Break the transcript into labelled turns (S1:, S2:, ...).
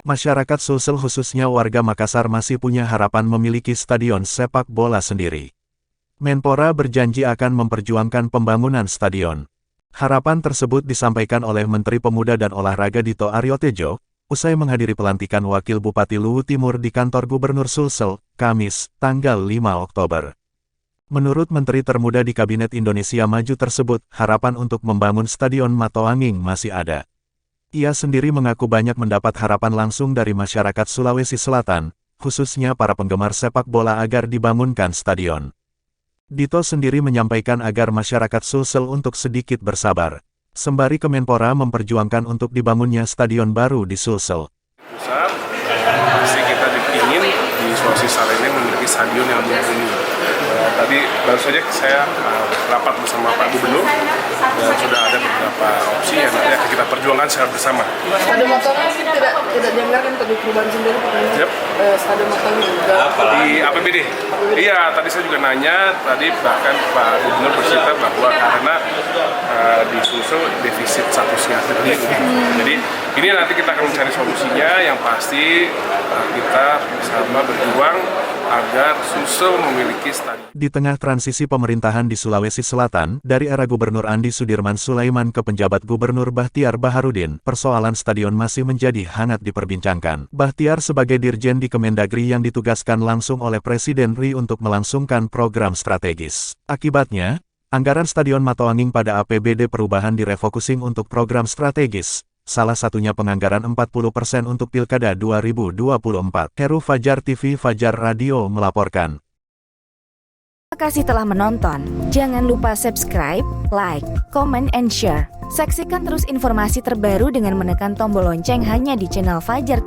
S1: Masyarakat Sulsel khususnya warga Makassar masih punya harapan memiliki stadion sepak bola sendiri. Menpora berjanji akan memperjuangkan pembangunan stadion. Harapan tersebut disampaikan oleh Menteri Pemuda dan Olahraga Dito Aryo Tejo, usai menghadiri pelantikan Wakil Bupati Luwu Timur di kantor Gubernur Sulsel, Kamis, tanggal 5 Oktober. Menurut Menteri Termuda di Kabinet Indonesia Maju tersebut, harapan untuk membangun Stadion Matoanging masih ada. Ia sendiri mengaku banyak mendapat harapan langsung dari masyarakat Sulawesi Selatan, khususnya para penggemar sepak bola agar dibangunkan stadion. Dito sendiri menyampaikan agar masyarakat Sulsel untuk sedikit bersabar, sembari Kemenpora memperjuangkan untuk dibangunnya stadion baru di Sulsel.
S2: Pusat, pasti kita ingin di Sulawesi Selatan ini memiliki stadion yang mumpuni. Tadi baru saja saya rapat bersama Pak Gubernur dan sudah ada beberapa opsi yang nanti akan kita perjuangkan secara bersama.
S3: Stadion Matoanging tidak dianggarkan untuk perubahan sendiri Pak. Stadion Matoanging juga
S2: Di APBD. Iya, tadi saya juga nanya, tadi bahkan Pak Gubernur bercerita bahwa karena di Sulsel defisit statusnya triliun. Jadi ini nanti kita akan mencari solusinya, yang pasti kita bersama berjuang agar Sulsel memiliki stadion.
S1: Di tengah transisi pemerintahan di Sulawesi Selatan, dari era Gubernur Andi Sudirman Sulaiman ke penjabat Gubernur Bahtiar Baharudin, persoalan stadion masih menjadi hangat diperbincangkan. Bahtiar sebagai Dirjen di Kemendagri yang ditugaskan langsung oleh Presiden RI untuk melangsungkan program strategis. Akibatnya, anggaran Stadion Matoanging pada APBD perubahan direfocusing untuk program strategis. Salah satunya penganggaran 40% untuk Pilkada 2024. Heru Fajar TV Fajar Radio melaporkan.
S4: Terima kasih telah menonton. Jangan lupa subscribe, like, comment, and share. Saksikan terus informasi terbaru dengan menekan tombol lonceng hanya di channel Fajar TV.